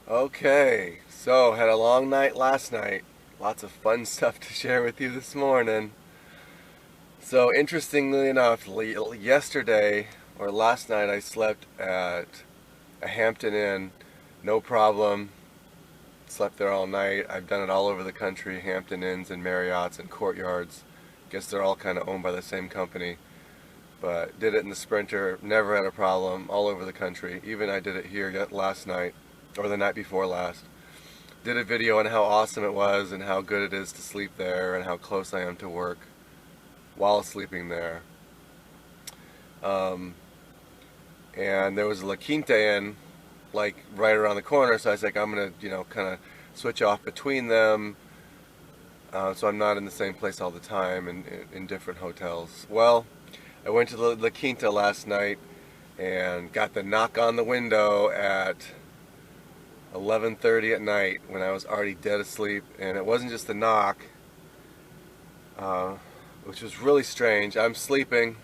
Okay, so had a long night last night. Lots of fun stuff to share with you this morning. So interestingly enough, yesterday or last night I slept at a Hampton Inn, no problem. Slept there all night. I've done it all over the country, Hampton Inns and Marriotts and Courtyards. Guess they're all kind of owned by the same company. But did it in the Sprinter, never had a problem, all over the country. Even I did it here yet last night, or the night before last. Did a video on how awesome it was and how good it is to sleep there and how close I am to work while sleeping there. Um, and there was a La Quinta Inn like right around the corner, so I was like, I'm gonna, kind of switch off between them, so I'm not in the same place all the time and in different hotels. Well, I went to the La Quinta last night and got the knock on the window at 11:30 at night when I was already dead asleep, and it wasn't just a knock, which was really strange. I'm sleeping,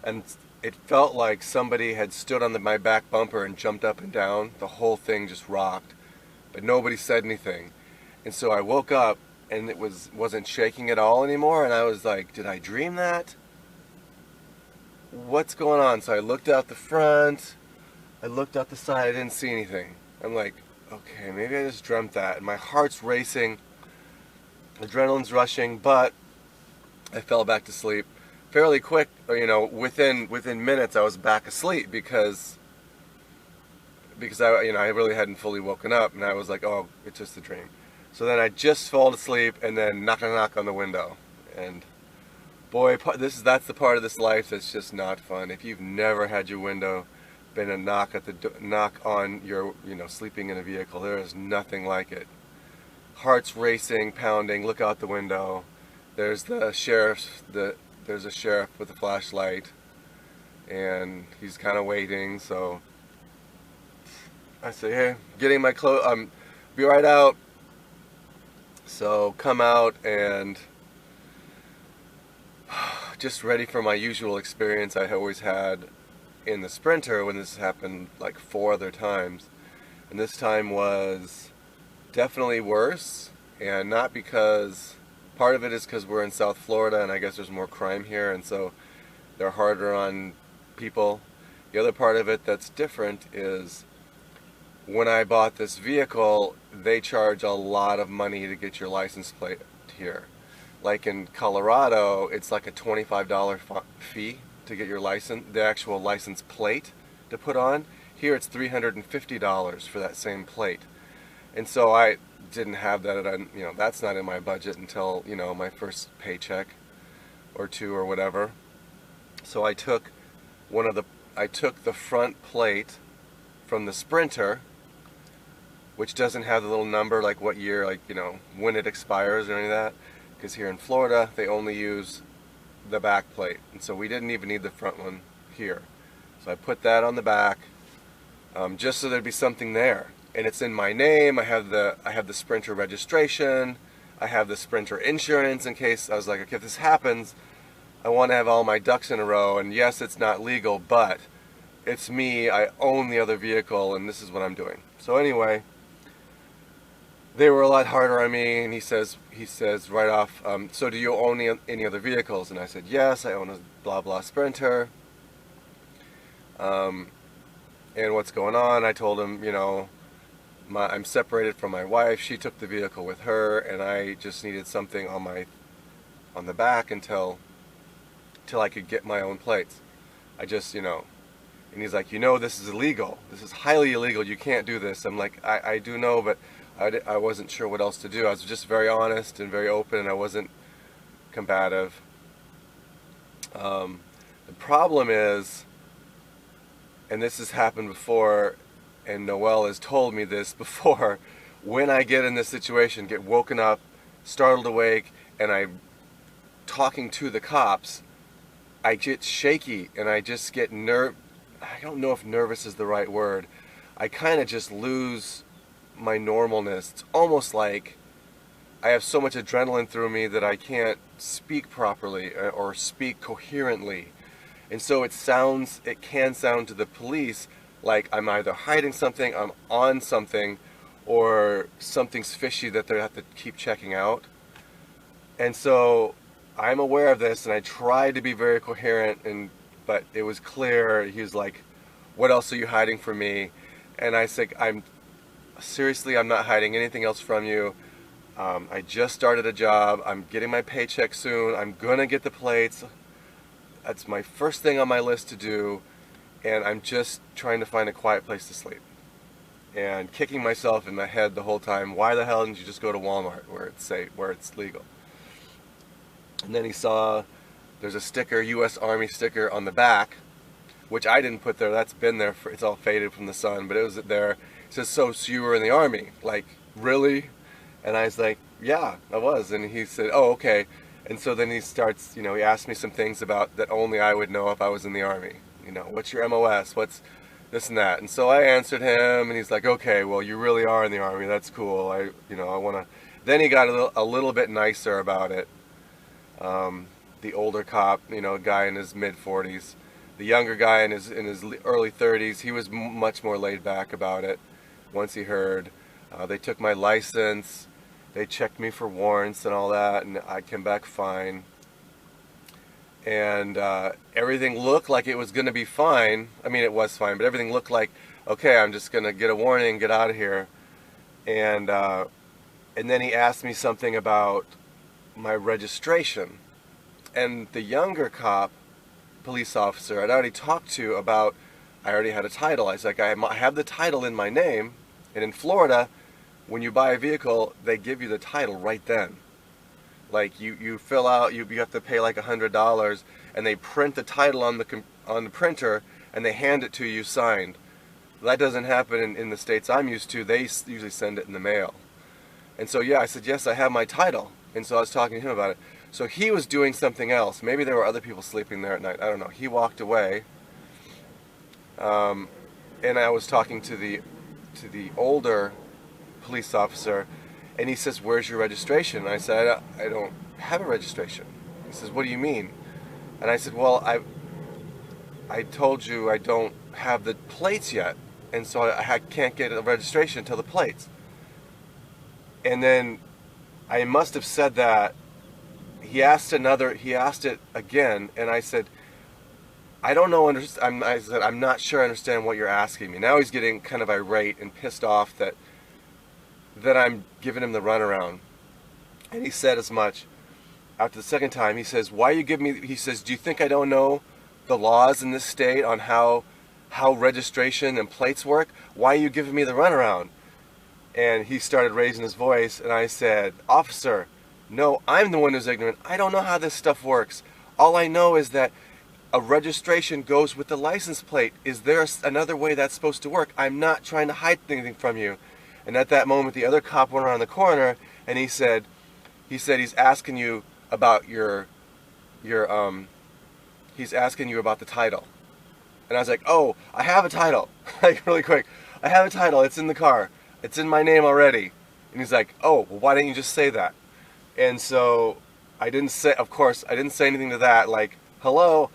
and it felt like somebody had stood on my back bumper and jumped up and down. The whole thing just rocked, but nobody said anything. And so I woke up, and it wasn't shaking at all anymore, and I was like, did I dream that? What's going on? So I looked out the front, I looked out the side, I didn't see anything. I'm like, okay, maybe I just dreamt that. And my heart's racing, adrenaline's rushing, but I fell back to sleep fairly quick. Within minutes I was back asleep because I really hadn't fully woken up, and I was like, oh, it's just a dream. So then I just fall asleep, and then knock on the window, and boy, that's the part of this life that's just not fun. If you've never had your window been a knock on your, sleeping in a vehicle, there is nothing like it. Heart's racing, pounding. Look out the window. There's the sheriff. There's a sheriff with a flashlight, and he's kind of waiting. So I say, hey, getting my clothes. Be right out. So come out and just ready for my usual experience I always had in the Sprinter when this happened like 4 other times. And this time was definitely worse, and not because, part of it is because we're in South Florida and I guess there's more crime here, and so they're harder on people. The other part of it that's different is when I bought this vehicle, they charge a lot of money to get your license plate here. Like in Colorado, it's like a $25 fee to get your license, the actual license plate to put on. Here it's $350 for that same plate. And so I didn't have that, that's not in my budget until, my first paycheck or two or whatever. So I took the front plate from the Sprinter, which doesn't have the little number like what year, when it expires or any of that. Because here in Florida, they only use the back plate, and so we didn't even need the front one here. So I put that on the back, just so there'd be something there, and it's in my name. I have the Sprinter registration, I have the Sprinter insurance in case, I was like, okay, if this happens, I want to have all my ducks in a row. And yes, it's not legal, but it's me. I own the other vehicle, and this is what I'm doing. So anyway, they were a lot harder on me, and he says right off, so do you own any other vehicles? And I said, yes, I own a blah blah Sprinter. And what's going on? I told him, I'm separated from my wife. She took the vehicle with her, and I just needed something on the back until I could get my own plates. I just, and he's like, this is illegal. This is highly illegal. You can't do this. I'm like, I do know, but I wasn't sure what else to do. I was just very honest and very open, and I wasn't combative. The problem is, and this has happened before, and Noelle has told me this before, when I get in this situation, get woken up, startled awake, and I'm talking to the cops, I get shaky, and I just get I don't know if nervous is the right word. I kind of just lose my normalness. It's almost like I have so much adrenaline through me that I can't speak properly or speak coherently. And so it can sound to the police like I'm either hiding something, I'm on something, or something's fishy that they have to keep checking out. And so I'm aware of this, and I tried to be very coherent, but it was clear. He was like, "What else are you hiding from me?" And I said, I'm not hiding anything else from you. I just started a job. I'm getting my paycheck soon. I'm gonna get the plates. That's my first thing on my list to do, and I'm just trying to find a quiet place to sleep." And kicking myself in the head the whole time. Why the hell didn't you just go to Walmart where it's safe, where it's legal? And then he saw there's a sticker, U.S. Army sticker on the back, which I didn't put there. That's been there it's all faded from the sun, but it was there. It says, so you were in the Army? Like, really? And I was like, yeah, I was. And he said, oh, okay. And so then he starts, he asked me some things about that only I would know if I was in the Army. What's your MOS? What's this and that? And so I answered him, and he's like, okay, well, you really are in the Army. That's cool. I want to. Then he got a little bit nicer about it. The older cop, guy in his mid-40s. The younger guy in his early 30s, he was much more laid back about it. Once he heard, they took my license, they checked me for warrants and all that, and I came back fine. And everything looked like it was going to be fine. I mean, it was fine, but everything looked like, okay, I'm just going to get a warning and get out of here. And then he asked me something about my registration. And the younger cop, police officer, I'd already talked to about, I already had a title. I was like, I have the title in my name. And in Florida, when you buy a vehicle, they give you the title right then. Like you fill out, you have to pay like $100, and they print the title on the printer, and they hand it to you signed. That doesn't happen in the states I'm used to. They usually send it in the mail. And so yeah, I said, yes, I have my title. And so I was talking to him about it. So he was doing something else. Maybe there were other people sleeping there at night. I don't know. He walked away, and I was talking to the older police officer. And he says, where's your registration? And I said, I don't have a registration. He says, what do you mean? And I said, well, I told you I don't have the plates yet. And so I can't get a registration until the plates. And then I must have said that. He asked it again. And I said, I don't know. I said, I'm not sure I understand what you're asking me. Now he's getting kind of irate and pissed off that I'm giving him the runaround. And he said as much after the second time. He says, why you give me, he says, do you think I don't know the laws in this state on how registration and plates work? Why are you giving me the runaround? And he started raising his voice, and I said, officer, no, I'm the one who's ignorant. I don't know how this stuff works. All I know is that a registration goes with the license plate. Is there another way that's supposed to work? I'm not trying to hide anything from you. And at that moment, the other cop went around the corner, and he said he's asking you about he's asking you about the title. And I was like, oh, I have a title. Like, really quick, I have a title. It's in the car. It's in my name already. And he's like, oh, well, why didn't you just say that? And so I didn't say anything to that. Like, hello,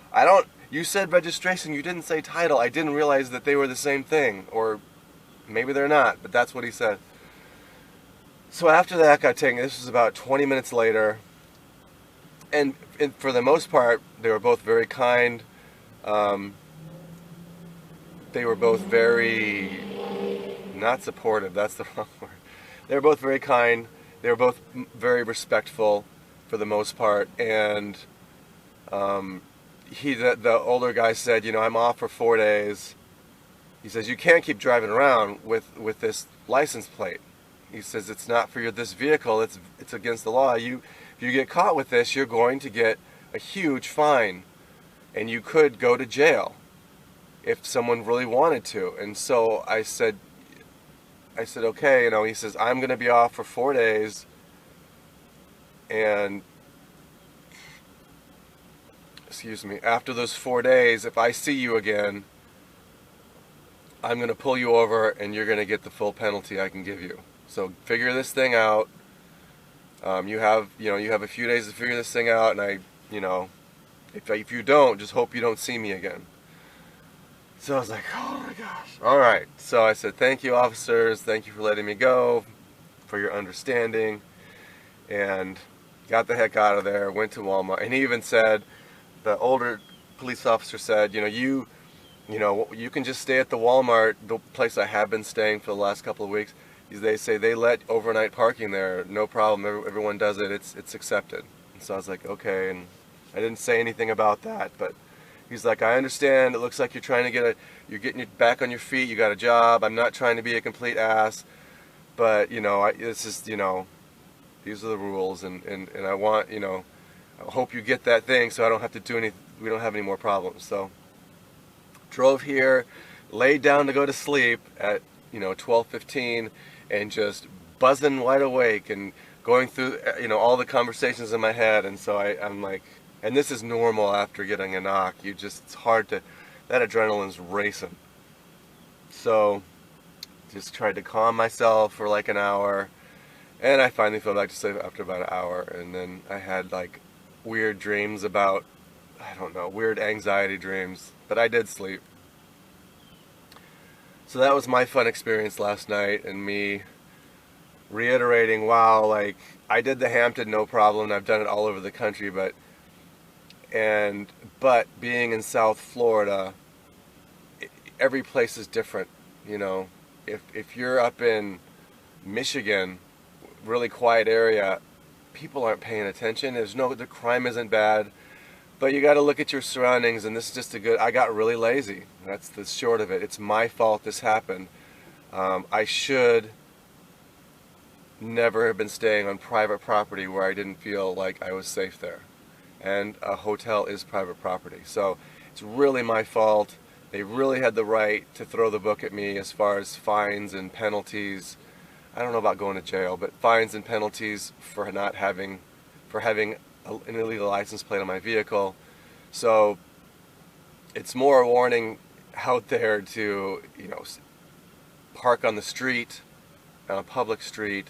you said registration. You didn't say title. I didn't realize that they were the same thing. Or maybe they're not, but that's what he said. So after that got taken, this was about 20 minutes later, and for the most part, they were both very kind. They were both very, not supportive, that's the wrong word. They were both very kind. They were both very respectful for the most part. And the older guy said, I'm off for 4 days. He says, you can't keep driving around with this license plate. He says, it's not for this vehicle, it's against the law. If you get caught with this, you're going to get a huge fine, and you could go to jail if someone really wanted to. And so I said, okay, he says, I'm going to be off for 4 days, and after those 4 days, if I see you again, I'm going to pull you over, and you're going to get the full penalty I can give you. So figure this thing out. You have a few days to figure this thing out, and if you don't, just hope you don't see me again. So I was like, oh my gosh. All right. So I said, thank you, officers. Thank you for letting me go, for your understanding. And got the heck out of there, went to Walmart. And he even said, the older police officer said, you can just stay at the Walmart, the place I have been staying for the last couple of weeks. They say they let overnight parking there, no problem. Everyone does it. It's accepted. And so I was like, okay. And I didn't say anything about that, but he's like, I understand. It looks like you're trying to you're getting your back on your feet. You got a job. I'm not trying to be a complete ass, but this is, these are the rules, and I want, I hope you get that thing so I don't have to do we don't have any more problems. So drove here, laid down to go to sleep at 12:15, and just buzzing wide awake and going through all the conversations in my head. And so I'm like, and this is normal after getting a knock. It's hard that adrenaline's racing. So just tried to calm myself for like an hour, and I finally fell back to sleep after about an hour. And then I had like weird dreams about, I don't know, weird anxiety dreams, but I did sleep. So that was my fun experience last night, and me reiterating, wow, like I did the Hampton no problem, and I've done it all over the country, but being in South Florida, every place is different. If you're up in Michigan, really quiet area, people aren't paying attention. The crime isn't bad, but you got to look at your surroundings. And this is just I got really lazy. That's the short of it. It's my fault this happened. I should never have been staying on private property where I didn't feel like I was safe there. And a hotel is private property. So it's really my fault. They really had the right to throw the book at me as far as fines and penalties. I don't know about going to jail, but fines and penalties for having an illegal license plate on my vehicle. So it's more a warning out there to, park on the street, on a public street,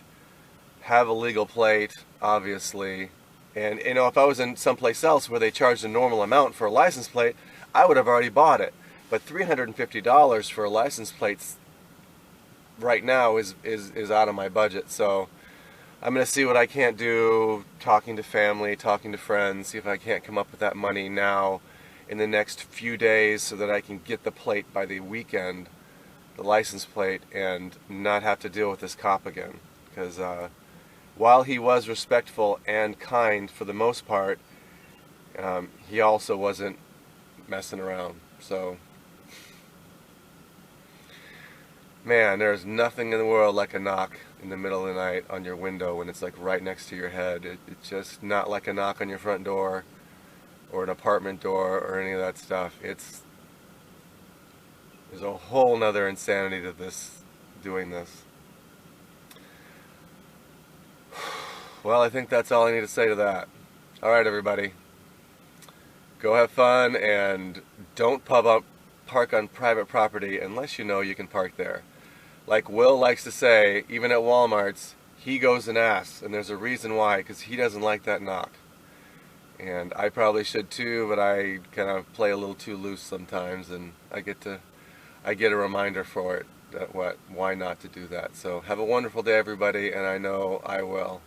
have a legal plate, obviously. And, if I was in someplace else where they charged a normal amount for a license plate, I would have already bought it. But $350 for a license plate right now is out of my budget. So I'm going to see what I can't do, talking to family, talking to friends, see if I can't come up with that money now in the next few days so that I can get the plate by the weekend, the license plate, and not have to deal with this cop again. Because while he was respectful and kind for the most part, he also wasn't messing around. So, man, there's nothing in the world like a knock in the middle of the night on your window when it's like right next to your head. It's just not like a knock on your front door or an apartment door or any of that stuff. There's a whole nother insanity to doing this. Well, I think that's all I need to say to that. Alright, everybody. Go have fun, and don't park on private property unless you know you can park there. Like Will likes to say, even at Walmart's, he goes and asks, and there's a reason why, because he doesn't like that knock. And I probably should too, but I kind of play a little too loose sometimes, and I get a reminder for it, why not to do that. So have a wonderful day, everybody, and I know I will.